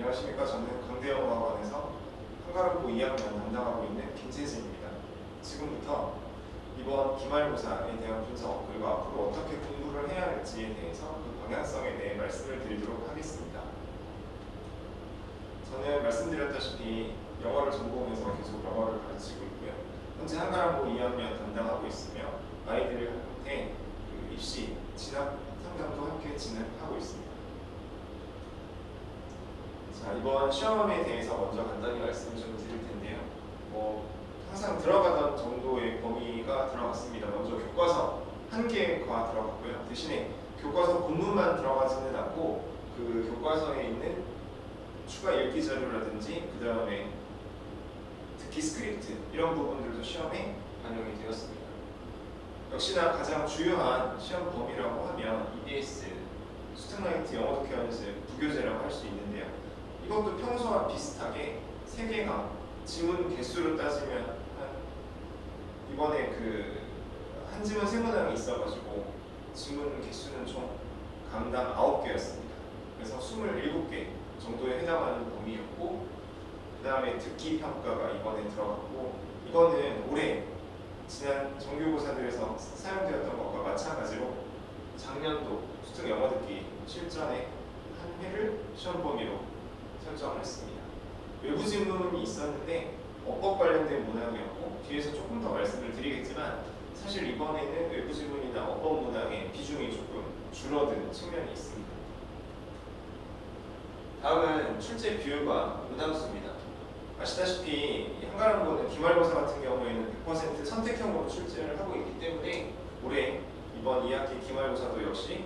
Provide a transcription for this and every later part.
안녕하십니까. 저는 강대영어학원에서 한가람고 2학년 담당하고 있는 김세진입니다. 지금부터 이번 기말고사에 대한 분석 그리고 앞으로 어떻게 공부를 해야 할지에 대해서 그 방향성에 대해 말씀을 드리도록 하겠습니다. 저는 말씀드렸다시피 영어를 전공해서 계속 영어를 가르치고 있고요. 현재 한가람고 2학년 담당하고 있으며 아이들한테 입시, 진학 상담도 함께 진행하고 있습니다. 자, 이번 시험에 대해서 먼저 간단히 말씀을 좀 드릴 텐데요. 항상 들어가던 정도의 범위가 들어갔습니다. 먼저 교과서 한 개가 들어갔고요. 대신에 교과서 본문만 들어가지는 않고 그 교과서에 있는 추가 읽기 자료라든지 그 다음에 듣기 스크립트 이런 부분들도 시험에 반영이 되었습니다. 역시나 가장 주요한 시험 범위라고 하면 EBS, 수특라이트 영어 독해 연습, 부교재라고 할 수 있는데요. 이것도 평소와 비슷하게 3개가 지문 개수로 따지면 이번에 한 지문 3문항이 있어가지고 지문 개수는 총 강당 9개였습니다. 그래서 27개 정도에 해당하는 범위였고, 그 다음에 듣기 평가가 이번에 들어갔고, 이거는 올해 지난 정규고사들에서 사용되었던 것과 마찬가지로 작년도 수특 영어 듣기 실전에 한 회를 시험 범위로 설정을 했습니다. 외부 질문이 있었는데 어법 관련된 문항이었고, 뒤에서 조금 더 말씀을 드리겠지만 사실 이번에는 외부 질문이나 어법 문항의 비중이 조금 줄어든 측면이 있습니다. 다음은 출제 비율과 문항수입니다. 아시다시피 한가람고는 기말고사 같은 경우에는 100% 선택형으로 출제를 하고 있기 때문에 올해 이번 2학기 기말고사도 역시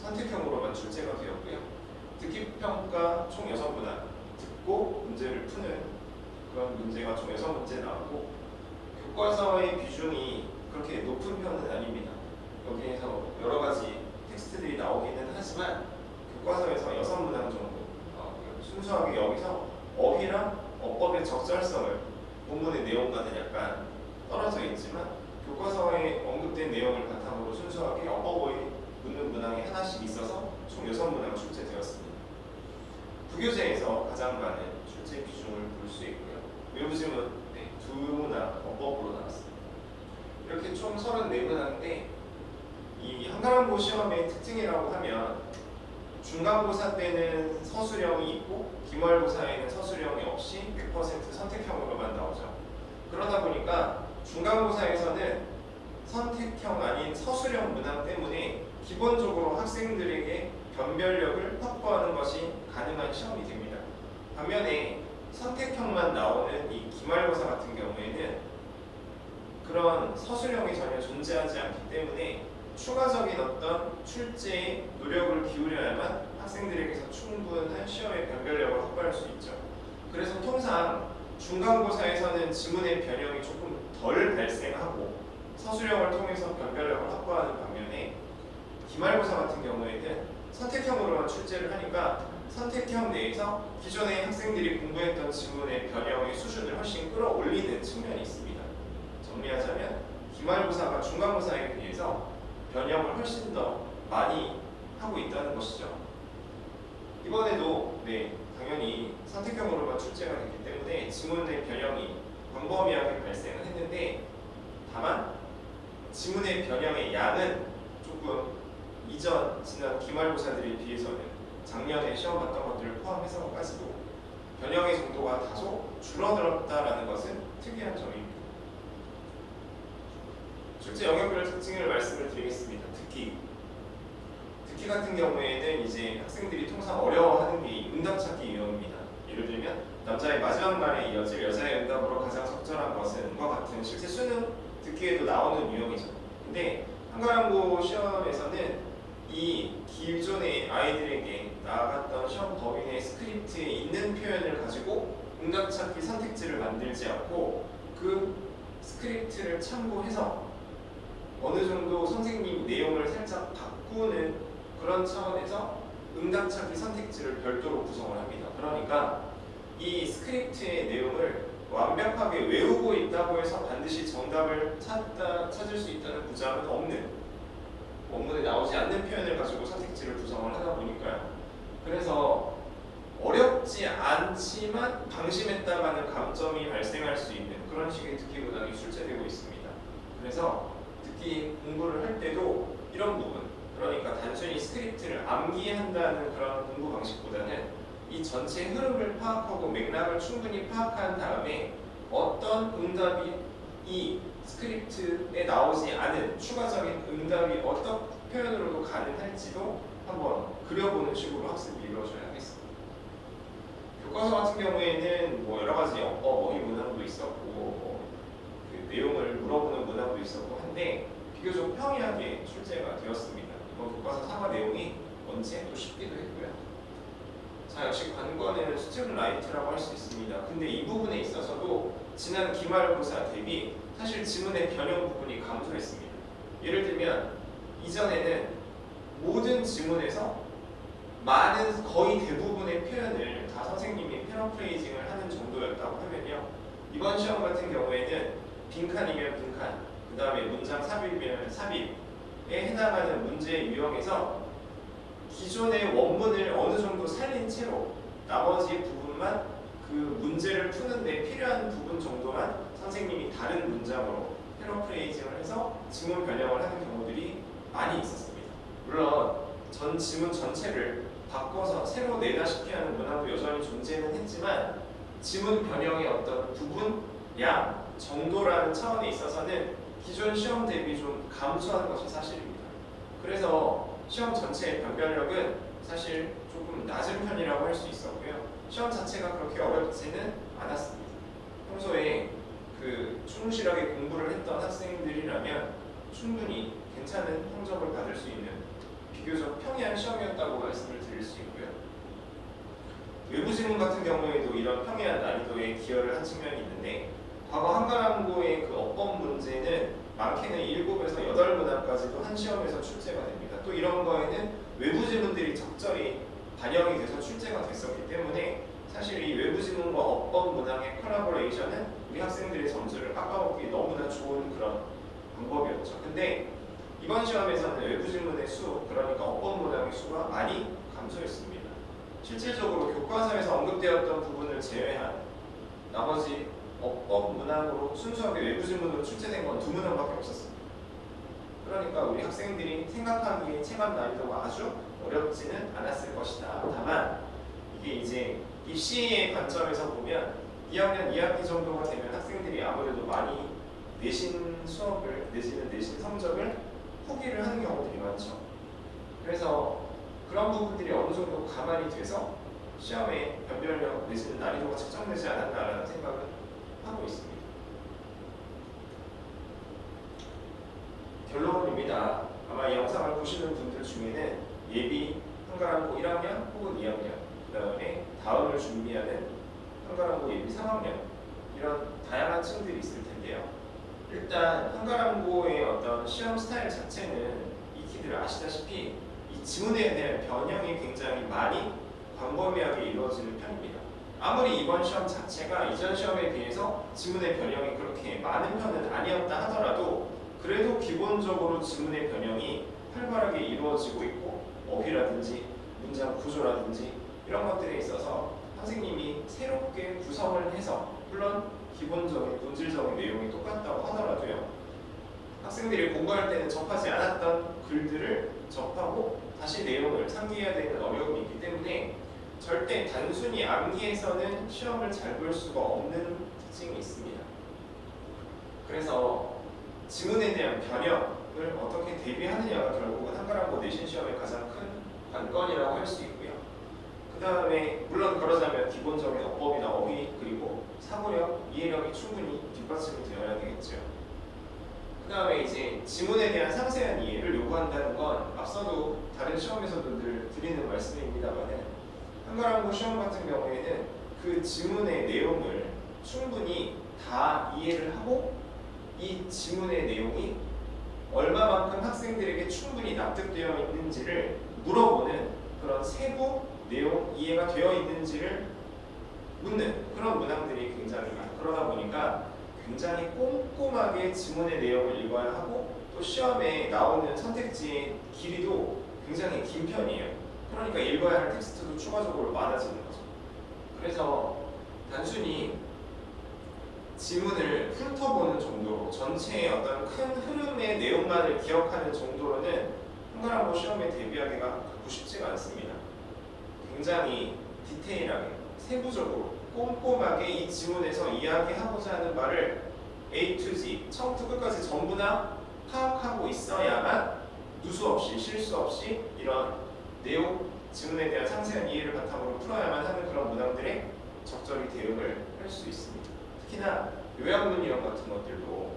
선택형으로만 출제가 되었고요. 듣기평가 총 6문항, 듣고 문제를 푸는 그런 문제가 총 6문제 나오고, 교과서의 비중이 그렇게 높은 편은 아닙니다. 여기에서 여러 가지 텍스트들이 나오기는 하지만 교과서에서 6문항 정도 순수하게 여기서 어휘랑 어법의 적절성을 본문의 내용과는 약간 떨어져 있지만 교과서에 언급된 내용을 바탕으로 순수하게 어법어휘 묻는 문항이 하나씩 있어서 총 6문항 출제되었습니다. 부교재에서 가장 많은 출제 비중을 볼 수 있고요. 외부 지문 2문항 어법으로 나왔습니다. 이렇게 총 34문항인데 이 한가람고 시험의 특징이라고 하면 중간고사 때는 서술형이 있고 기말고사에는 서술형이 없이 100% 선택형으로만 나오죠. 그러다 보니까 중간고사에서는 선택형 아닌 서술형 문항 때문에 기본적으로 학생들에게 변별력을 확보하는 것이 가능한 시험이 됩니다. 반면에 선택형만 나오는 이 기말고사 같은 경우에는 그런 서술형이 전혀 존재하지 않기 때문에 추가적인 어떤 출제에 노력을 기울여야만 학생들에게서 충분한 시험의 변별력을 확보할 수 있죠. 그래서 통상 중간고사에서는 지문의 변형이 조금 덜 발생하고 서술형을 통해서 변별력을 확보하는 반면에 기말고사 같은 경우에는 선택형으로만 출제를 하니까 선택형 내에서 기존의 학생들이 공부했던 지문의 변형의 수준을 훨씬 끌어올리는 측면이 있습니다. 정리하자면 기말고사가 중간고사에 비해서 변형을 훨씬 더 많이 하고 있다는 것이죠. 이번에도 당연히 선택형으로만 출제가 됐기 때문에 지문의 변형이 광범위하게 발생을 했는데, 다만 지문의 변형의 양은 조금 지난 기말고사들에 비해서는 작년에 시험 봤던 것들을 포함해서까지도 변형의 정도가 다소 줄어들었다라는 것은 특이한 점입니다. 출제 영역별 특징을 말씀을 드리겠습니다. 듣기 같은 경우에는 이제 학생들이 통상 어려워하는 게 응답 찾기 유형입니다. 예를 들면 남자의 마지막 말에 이어질 여자의 응답으로 가장 적절한 것은과 같은 실제 수능 듣기에도 나오는 유형이죠. 근데 한가람고 시험에서는 이 기존의 아이들에게 나아갔던 시험 범위 내 스크립트에 있는 표현을 가지고 응답 찾기 선택지를 만들지 않고 그 스크립트를 참고해서 어느 정도 선생님 내용을 살짝 바꾸는 그런 차원에서 응답 찾기 선택지를 별도로 구성을 합니다. 그러니까 이 스크립트의 내용을 완벽하게 외우고 있다고 해서 반드시 정답을 찾을 수 있다는 보장은 없는, 원문에 나오지 않는 표현을 가지고 선택지를 구성을 하다 보니까요. 그래서 어렵지 스크립트를 암기한다는 그런 공부 방식보다는 이 전체 흐름을 파악하고 맥락을 충분히 파악한 다음에 어떤 응답이 이 스크립트에 나오지 않은 추가적인 응답이 어떤 표현으로도 가능할지도 한번 그려보는 식으로 학습이 이루어져야 하겠습니다. 교과서 같은 경우에는 뭐 여러 가지 어휘 문항도 있었고 그 내용을 물어보는 문항도 있었고 한데 비교적 평이하게 출제가 되었습니다. 이번 교과서 3화 내용이 원체 또 쉽기도 했고요. 자, 역시 관건에는 스튜던라이트라고 할 수 있습니다. 근데 이 부분에 있어서도 지난 기말고사 대비 사실 지문의 변형 부분이 감소했습니다. 예를 들면 이전에는 모든 지문에서 많은 거의 대부분의 표현을 다 선생님이 패러프레이징을 하는 정도였다고 하면요. 이번 시험 같은 경우에는 빈칸이면 빈칸, 그 다음에 문장 삽입이면 삽입에 해당하는 문제 유형에서 기존의 원문을 어느 정도 살린 채로 나머지 부분만 그 문제를 푸는데 필요한 부분 정도만 선생님이 다른 문장으로 패러프레이징을 해서 지문 변형을 하는 경우들이 많이 있었습니다. 물론 전 지문 전체를 바꿔서 새로 내다시피 하는 문항도 여전히 존재는 했지만 지문 변형의 어떤 부분, 양, 정도라는 차원에 있어서는 기존 시험 대비 좀 감소한 것이 사실입니다. 그래서 시험 전체의 변별력은 사실 조금 낮은 편이라고 할 수 있었고요. 시험 자체가 그렇게 어렵지는 않았습니다. 평소에 그 충실하게 공부를 했던 학생들이라면 충분히 괜찮은 성적을 받을 수 있는 비교적 평이한 시험이었다고 말씀을 드릴 수 있고요. 외부 지문 같은 경우에도 이런 평이한 난이도에 기여를 한 측면이 있는데 과거 한가람고의 그 어법 문제는 많게는 7에서 8문항까지도 한 시험에서 출제가 됩니다. 또 이런 거에는 외부 지문들이 적절히 반영이 돼서 출제가 됐었기 때문에 사실 이 외부 지문과 어법 문항의 콜라보레이션은 우리 학생들의 점수를 깎아먹기 너무나 좋은 그런 방법이었죠. 근데 이번 시험에서는 외부 지문의 수, 그러니까 어법 문항의 수가 많이 감소했습니다. 실질적으로 교과서에서 언급되었던 부분을 제외한 나머지 어법 문항으로 순수하게 외부 지문으로 출제된 건 2문항밖에 없었습니다. 그러니까 우리 학생들이 생각하기에 체감 난이도가 아주 어렵지는 않았을 것이다. 다만 이게 이제 입시의 관점에서 보면 2학년 2학기 정도가 되면 학생들이 아무래도 많이 내신 수업을 내지는 내신 성적을 포기를 하는 경우들이 많죠. 그래서 그런 부분들이 어느 정도 가만히 돼서 시험에 변별력 내지는 난이도가 측정되지 않았나라는 생각은 하고 있습니다. 결론입니다. 아마 이 영상을 보시는 분들 중에는 예비 한가람고 1학년 혹은 2학년, 그 다음에 다음을 준비하는 한가람고 예비 3학년 이런 다양한 층들이 있을 텐데요. 일단 한가람고의 어떤 시험 스타일 자체는 익히들 아시다시피 이 지문에 대한 변형이 굉장히 많이 광범위하게 이루어지는 편입니다. 아무리 이번 시험 자체가 이전 시험에 비해서 지문의 변형이 그렇게 많은 편은 아니었다 하더라도 그래도 기본적으로 지문의 변형이 활발하게 이루어지고 있고 어휘라든지 문장 구조라든지 이런 것들에 있어서 선생님이 새롭게 구성을 해서 물론 기본적인 본질적인 내용이 똑같다고 하더라도요. 학생들이 공부할 때는 접하지 않았던 글들을 접하고 다시 내용을 상기해야 되는 어려움이 있기 때문에 절대 단순히 암기해서는 시험을 잘 볼 수가 없는 특징이 있습니다. 그래서 지문에 대한 변형을 어떻게 대비하느냐가 결국은 한가람고 내신 시험의 가장 큰 관건이라고 할 수 있고요. 그 다음에 물론 그러자면 기본적인 어법이나 어휘 그리고 사고력, 이해력이 충분히 뒷받침이 되어야 되겠죠. 그 다음에 이제 지문에 대한 상세한 이해를 요구한다는 건 앞서도 다른 시험에서도 늘 드리는 말씀입니다만은 한가람고 시험 같은 경우에는 그 지문의 내용을 충분히 다 이해를 하고 이 지문의 내용이 얼마만큼 학생들에게 충분히 납득되어 있는지를 물어보는 그런 세부 내용 이해가 되어 있는지를 묻는 그런 문항들이 굉장히 많아요. 그러다 보니까 굉장히 꼼꼼하게 지문의 내용을 읽어야 하고 또 시험에 나오는 선택지의 길이도 굉장히 긴 편이에요. 그러니까 읽어야 할 텍스트도 추가적으로 많아지는 거죠. 그래서 단순히 지문을 훑어보는 정도로 전체의 어떤 큰 흐름의 내용만을 기억하는 정도로는 한가람고 시험에 대비하기가 굉장히 디테일하게 세부적으로 꼼꼼하게 이 지문에서 이야기하고자 하는 말을 A to Z 처음부터 끝까지 전부 다 파악하고 있어야만 누수 없이 실수 없이 이런 내용 지문에 대한 상세한 이해를 바탕으로 풀어야만 하는 그런 문항들에 적절히 대응을 할 수 있습니다. 특히나 요약문 유형 같은 것들도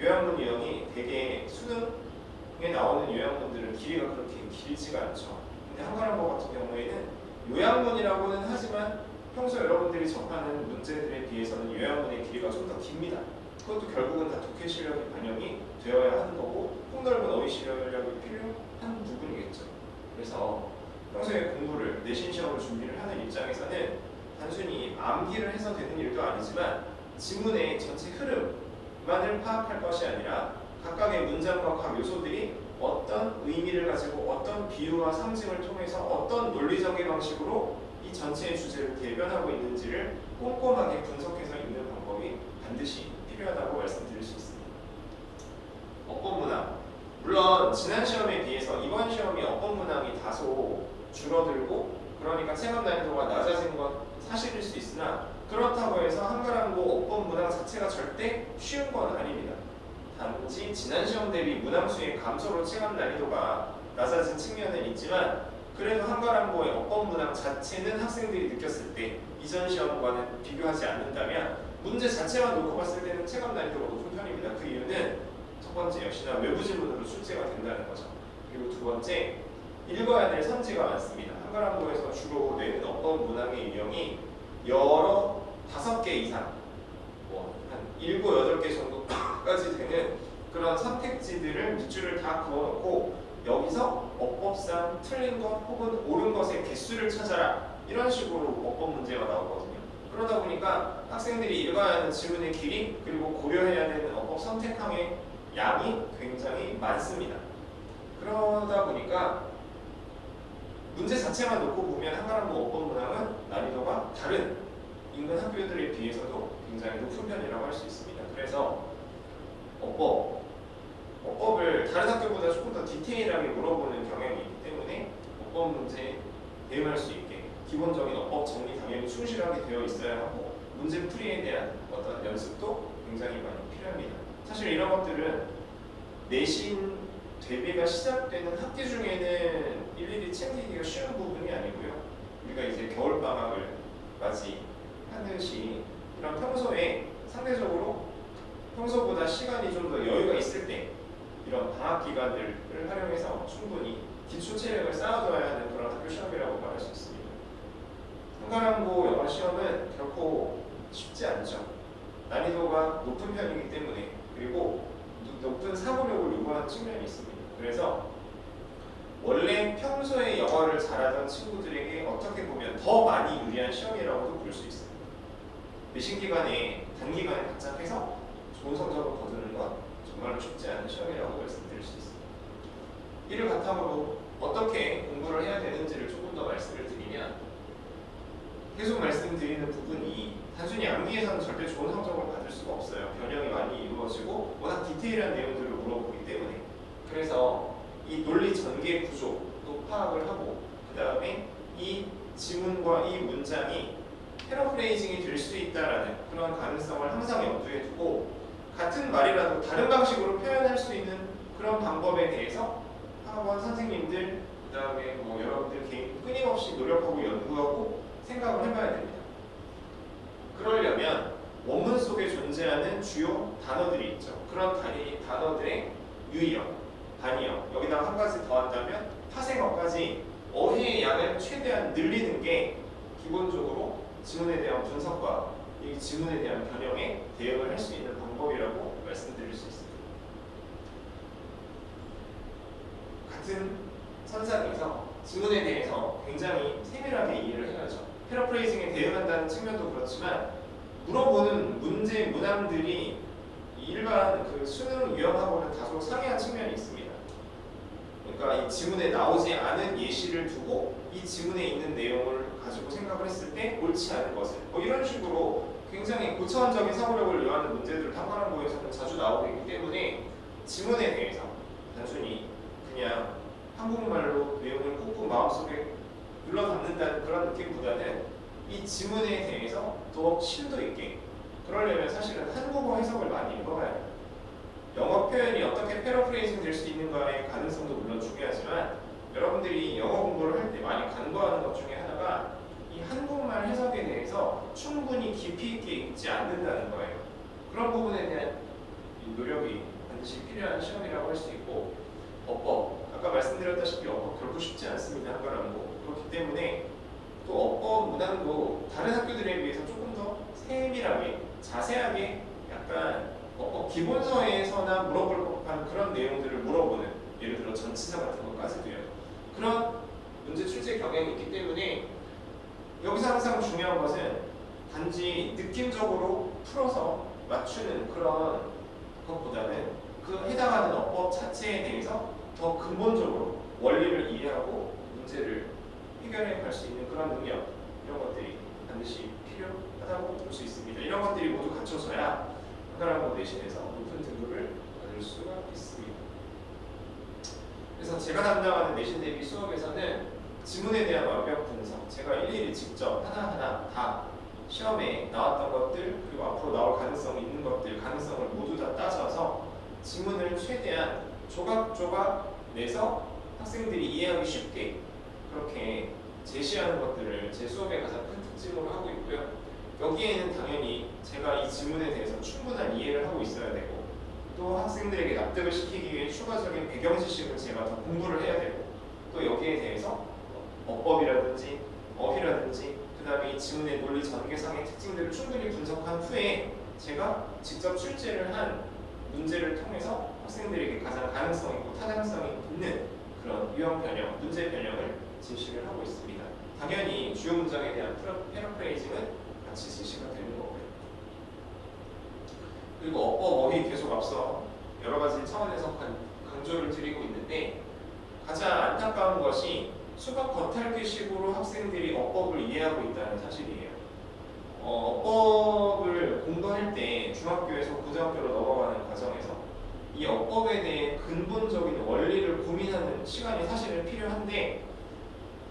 요약문 유형이 되게 수능에 나오는 요약문들은 길이가 그렇게 길지가 않죠. 근데 한가람보 같은 경우에는 요약문이라고는 하지만 평소 여러분들이 접하는 문제들에 비해서는 요약문의 길이가 좀 더 깁니다. 그것도 결국은 다 독해 실력이 반영이 되어야 하는 거고 폭넓은 어휘 실력이 필요한 부분이겠죠. 그래서 평소에 공부를 내신 시험을 준비를 하는 입장에서는 단순히 암기를 해서 되는 일도 아니지만 지문의 전체 흐름만을 파악할 것이 아니라 각각의 문장과 각 요소들이 어떤 의미를 가지고 어떤 비유와 상징을 통해서 어떤 논리적인 방식으로 이 전체의 주제를 대변하고 있는지를 꼼꼼하게 분석해서 읽는 방법이 반드시 필요하다고 말씀드릴 수 있습니다. 어법 문항. 물론 지난 시험에 비해서 이번 시험이 어법 문항이 다소 줄어들고 그러니까 체감 난이도가 낮아진 건 사실일 수 있으나 그렇다고 해서 한가람고 어법 문항 자체가 절대 쉬운 건 아닙니다. 단지 지난 시험 대비 문항수의 감소로 체감 난이도가 낮아진 측면은 있지만 그래도 한가람고의 어법 문항 자체는 학생들이 느꼈을 때 이전 시험과는 비교하지 않는다면 문제 자체만 놓고 봤을 때는 체감 난이도가 높은 편입니다. 그 이유는 첫 번째 역시나 외부 지문으로 출제가 된다는 거죠. 그리고 두 번째 읽어야 될 선지가 많습니다. 한가람고에서 주로 내는 어법 문항의 유형이 여러 5개 이상 한 7, 8개 정도까지 되는 그런 선택지들을 밑줄을 다 그어놓고 여기서 어법상 틀린 것 혹은 옳은 것의 개수를 찾아라 이런 식으로 어법 문제가 나오거든요. 그러다 보니까 학생들이 읽어야 하는 지문의 길이 그리고 고려해야 되는 어법 선택항의 양이 굉장히 많습니다. 그러다 보니까 문제 자체만 놓고 보면 한가람고 어법 문항은 난이도가 다른 인근 학교들에 비해서도 굉장히 높은 편이라고 할 수 있습니다. 그래서 어법을 다른 학교보다 조금 더 디테일하게 물어보는 경향이 있기 때문에 어법 문제에 대응할 수 있게 기본적인 어법 정리 당연히 충실하게 되어 있어야 하고 문제 풀이에 대한 어떤 연습도 굉장히 많이 필요합니다. 사실 이런 것들은 내신 대비가 시작되는 학기 중에는 일일이 챙기기가 쉬운 부분이 아니고요. 우리가 이제 겨울방학을 맞이하듯이 이런 평소에 상대적으로 평소보다 시간이 좀 더 여유가 있을 때 이런 방학 기간들을 활용해서 충분히 기초 체력을 쌓아둬야 하는 그런 학교 시험이라고 말할 수 있습니다. 한가람고 영어 시험은 결코 쉽지 않죠. 난이도가 높은 편이기 때문에 그리고 높은 사고력을 요구하는 측면이 있습니다. 그래서 원래 평소에 영어를 잘하던 친구들에게 어떻게 보면 더 많이 유리한 시험이라고도 볼 수 있습니다. 내신 기간에 단기간에 바짝해서 좋은 성적을 거두는 건 정말로 쉽지 않은 시험이라고 말씀드릴 수 있습니다. 이를 바탕으로 어떻게 공부를 해야 되는지를 조금 더 말씀을 드리면 계속 말씀드리는 부분이 단순히 암기에서는 절대 좋은 성적을 받을 수가 없어요. 변형이 많이 이루어지고 워낙 디테일한 내용들을 물어보기 때문에 그래서 이 논리 전개 구조도 파악을 하고 그 다음에 이 지문과 이 문장이 패러프레이징이 될 수 있다라는 그런 가능성을 항상 염두에 두고 같은 말이라도 다른 방식으로 표현할 수 있는 그런 방법에 대해서 학원 선생님들 그 다음에 뭐 여러분들 개인 끊임없이 노력하고 연구하고 생각을 해봐야 됩니다. 그러려면 원문 속에 존재하는 주요 단어들이 있죠. 그런 단어들의 유의어, 단위어 여기다가 한 가지 더한다면 파생어까지 어휘의 양을 최대한 늘리는 게 기본적으로 지문에 대한 분석과 이 지문에 대한 변형에 대응을 할 수 있는 방법이라고 말씀드릴 수 있습니다. 같은 선상에서 지문에 대해서 굉장히 세밀하게 이해를 해야죠. 패러프레이징에 대응한다는 측면도 그렇지만 물어보는 문제 문항들이 일반 그 수능 유형하고는 다소 상이한 측면이 있습니다. 그러니까 이 지문에 나오지 않은 예시를 두고 이 지문에 있는 내용을 가지고 생각을 했을 때 옳지 않은 것을 뭐 이런 식으로 굉장히 고차원적인 사고력을 요하는 문제들을 한가람고에서는 자주 나오고 있기 때문에 지문에 대해서 단순히 그냥 한국말로 내용을 꾹꾹 마음속에 눌러담는 않는다는 그런 느낌보다는 이 지문에 대해서 더 심도 있게 그러려면 사실은 한국어 해석을 많이 읽어봐야 해요. 영어 표현이 어떻게 패러프레이징 될 수 있는가의 가능성도 물론 중요하지만 여러분들이 영어 공부를 할 때 많이 간과하는 것 중에 하나가 이 한국말 해석에 대해서 충분히 깊이 있게 읽지 않는다는 거예요. 그런 부분에 대한 노력이 반드시 필요한 시험이라고 할 수 있고, 어법, 아까 말씀드렸다시피 어법 결코 쉽지 않습니다. 한가람고. 그렇기 때문에 또 어법 문항도 다른 학교들에 비해서 조금 더 세밀하게 자세하게 약간 어법 기본서에서나 물어볼 법한 그런 내용들을 물어보는, 예를 들어 전치사 같은 것까지도요. 그런 문제 출제 경향이 있기 때문에 여기서 항상 중요한 것은 단지 느낌적으로 풀어서 맞추는 그런 것보다는 그 해당하는 어법 자체에 대해서 더 근본적으로 원리를 이해하고 문제를 해결해 갈 수 있는 그런 능력, 이런 것들이 반드시 필요하다고 볼 수 있습니다. 이런 것들이 모두 갖춰져야 한가람고 내신에서 높은 등급을 받을 수가 있습니다. 그래서 제가 담당하는 내신 대비 수업에서는 지문에 대한 완벽 분석, 제가 일일이 직접 하나하나 다 시험에 나왔던 것들, 그리고 앞으로 나올 가능성이 있는 것들, 가능성을 모두 다 따져서 지문을 최대한 조각조각 내서 학생들이 이해하기 쉽게 그렇게 제시하는 것들을 제 수업의 가장 큰 특징으로 하고 있고요. 여기에는 당연히 제가 이 지문에 대해서 충분한 이해를 하고 있어야 되고, 또 학생들에게 납득을 시키기 위해 추가적인 배경 지식을 제가 더 공부를 해야 되고, 또 여기에 대해서 어법이라든지 어휘라든지 그 다음에 이 지문의 논리 전개상의 특징들을 충분히 분석한 후에 제가 직접 출제를 한 문제를 통해서 학생들에게 가장 가능성 있고 타당성이 있는 그런 유형 변형, 문제 변형을 제시를 하고 있습니다. 당연히 주요 문장에 대한 패러프레이징은 같이 제시가 되는 거고요. 그리고 어법, 어휘 계속 앞서 여러 가지 차원에서 강조를 드리고 있는데, 가장 안타까운 것이 수박 겉핥기식으로 학생들이 어법을 이해하고 있다는 사실이에요. 어법을 공부할 때 중학교에서 고등학교로 넘어가는 과정에서 이 어법에 대해 근본적인 원리를 고민하는 시간이 사실은 필요한데,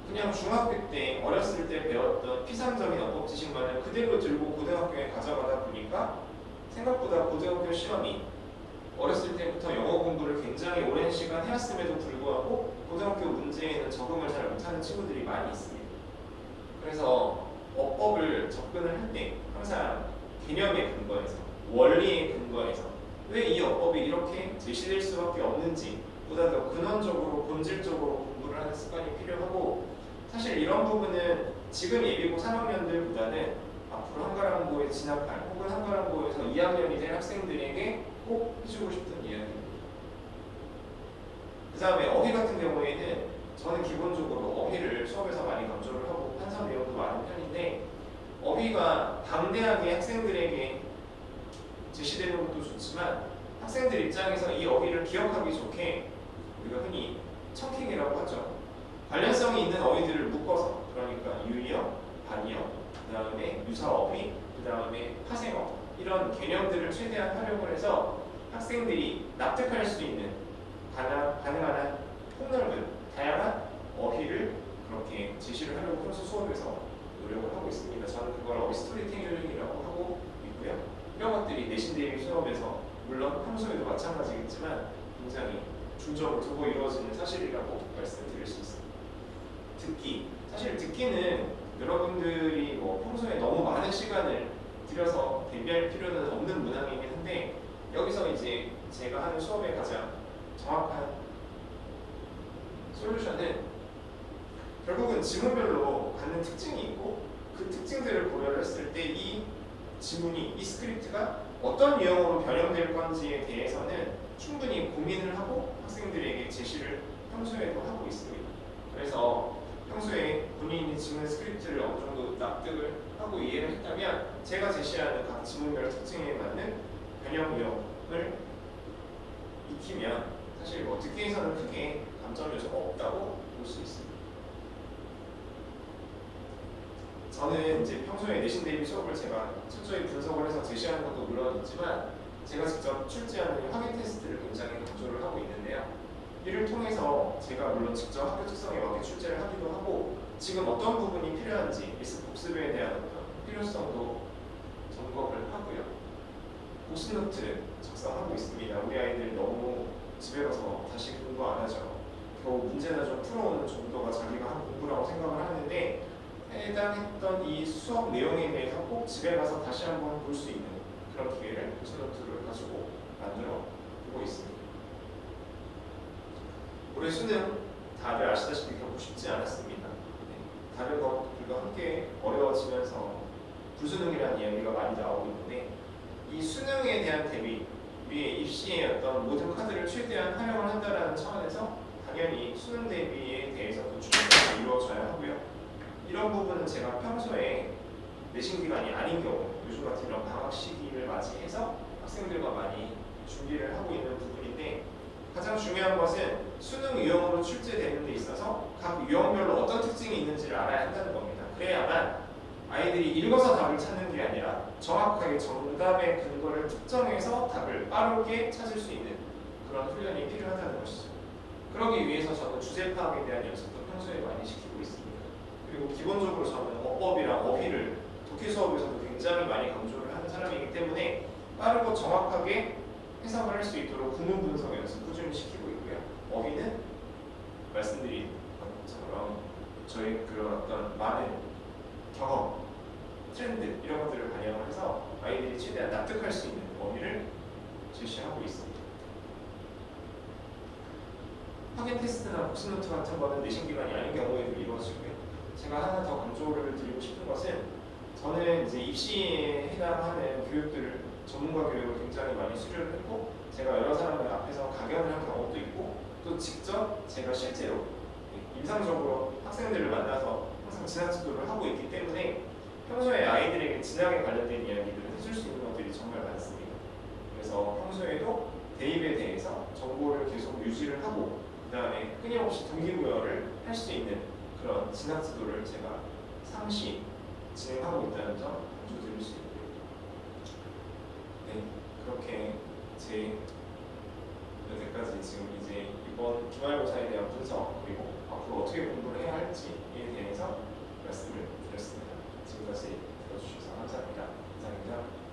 그냥 중학교 때 어렸을 때 배웠던 피상적인 어법 지식만을 그대로 들고 고등학교에 가져가다 보니까 생각보다 고등학교 시험이 어렸을 때부터 영어 공부를 굉장히 오랜 시간 해왔음에도 불구하고 고등학교 문제에는 적응을 잘 못하는 친구들이 많이 있습니다. 그래서 어법을 접근을 할 때 항상 개념에 근거해서, 원리에 근거해서 왜 이 어법이 이렇게 제시될 수밖에 없는지 보다 더 근원적으로 본질적으로 공부를 하는 습관이 필요하고, 사실 이런 부분은 지금 예비고 3학년들보다는 앞으로 한가람고에 진학할 혹은 한가람고에서 2학년이 될 학생들에게 꼭 해주고 싶은 이야기입니다. 그 다음에 어휘 같은 경우에는 저는 기본적으로 어휘를 수업에서 많이 강조를 하고 판서 내용도 많은 편인데, 어휘가 방대하게 학생들에게 제시되는 것도 좋지만 학생들 입장에서 이 어휘를 기억하기 좋게 우리가 흔히 청킹이라고 하죠. 관련성이 있는 어휘들을 묶어서, 그러니까 유의어, 반의어, 그 다음에 유사어휘, 그 다음에 파생어, 이런 개념들을 최대한 활용을 해서 학생들이 납득할 수 있는 가능한 한 폭넓은 다양한 어휘를 그렇게 제시를 하려고 평소 수업에서 노력을 하고 있습니다. 저는 그걸 어휘 스토리텔링이라고 하고 있고요. 이런 것들이 내신 대비 수업에서 물론 평소에도 마찬가지겠지만 굉장히 중점을 두고 이루어지는 사실이라고 말씀드릴 수 있습니다. 듣기, 사실 듣기는 여러분들이 평소에 너무 많은 시간을 들여서 대비할 필요는 없는 문항이긴 한데, 여기서 이제 제가 하는 수업의 가장 정확한 솔루션은 결국은 지문별로 갖는 특징이 있고, 그 특징들을 고려를 했을 때 이 지문이, 이 스크립트가 어떤 유형으로 변형될 건지에 대해서는 충분히 고민을 하고 학생들에게 제시를 평소에도 하고 있습니다. 그래서 평소에 본인이 지문 스크립트를 어느 정도 납득을 하고 이해를 했다면 제가 제시하는 각 지문별 특징에 맞는 변형 유형을 익히면 사실 듣기에서는 크게 감점 요소가 없다고 볼 수 있습니다. 저는 이제 평소에 내신 대비 수업을 제가 철저히 분석을 해서 제시하는 것도 물론 있지만, 제가 직접 출제하는 확인 테스트를 굉장히 강조를 하고 있는데요. 이를 통해서 제가 물론 직접 학교 특성에 맞게 출제를 하기도 하고, 지금 어떤 부분이 필요한지 일습 복습에 대한 어떤 필요성도 점검을 하고요. 복습 노트 작성하고 있습니다. 우리 아이들 너무 집에 가서 다시 공부 안 하죠. 겨우 문제나 좀 풀어오는 정도가 자기가 한 공부라고 생각을 하는데 해당했던 이 수업 내용에 대해서 꼭 집에 가서 다시 한번 볼 수 있는 그런 기회를 복습 노트를 가지고 만들어 보고 있습니다. 올해 수능 다들 아시다시피 결코 쉽지 않았습니다. 다른 것들과 함께 어려워지면서 불수능이라는 이야기가 많이 나오고 있는데 이 수능에 대한 대비, 우리의 입시의 어떤 모든 카드를 최대한 활용을 한다는 차원에서 당연히 수능 대비에 대해서도 준비가 이루어져야 하고요. 이런 부분은 제가 평소에 내신 기간이 아닌 경우, 요즘 같은 이런 방학 시기를 맞이해서 학생들과 많이 준비를 하고 있는 부분인데 가장 중요한 것은 수능 유형으로 출제되는 데 있어서 각 유형별로 어떤 특징이 있는지를 알아야 한다는 겁니다. 그래야만 아이들이 읽어서 답을 찾는 게 아니라 정확하게 정답의 근거를 특정해서 답을 빠르게 찾을 수 있는 그런 훈련이 필요하다는 것이죠. 그러기 위해서 저는 주제 파악에 대한 연습도 평소에 많이 시키고 있습니다. 그리고 기본적으로 저는 어법이랑 어휘를 독해 수업에서도 굉장히 많이 강조를 하는 사람이기 때문에 빠르고 정확하게 해석을 할 수 있도록 구문 분석 연습 꾸준히 시키고 있고요. 어휘는 말씀드린 것처럼 저희 그런 어떤 많은 경험, 트렌드 이런 것들을 반영을 해서 아이들이 최대한 납득할 수 있는 어휘를 제시하고 있습니다. 확인 테스트나 복습 노트 같은 거는 내신 기간이 아닌 경우에도 이루어지고요. 제가 하나 더 강조를 드리고 싶은 것은 저는 이제 입시에 해당하는 교육들을 전문가 교육을 굉장히 많이 수료를 했고 제가 여러 사람들 앞에서 강연을 한 경험도 있고 또 직접 제가 실제로 임상적으로 학생들을 만나서 항상 진학 지도를 하고 있기 때문에 평소에 아이들에게 진학에 관련된 이야기들을 해줄 수 있는 것들이 정말 많습니다. 그래서 평소에도 대입에 대해서 정보를 계속 유지를 하고 그 다음에 끊임없이 동기부여를 할 수 있는 그런 진학 지도를 제가 상시 진행하고 있다는 점 강조드릴 수 있고요. 네, 그렇게 제 여태까지 지금 이제 이번 기말고사에 대한 분석 그리고 앞으로 어떻게 공부를 해야 할지에 대해서 말씀을 드렸습니다. 지금까지 들어주셔서 감사합니다. 감사합니다.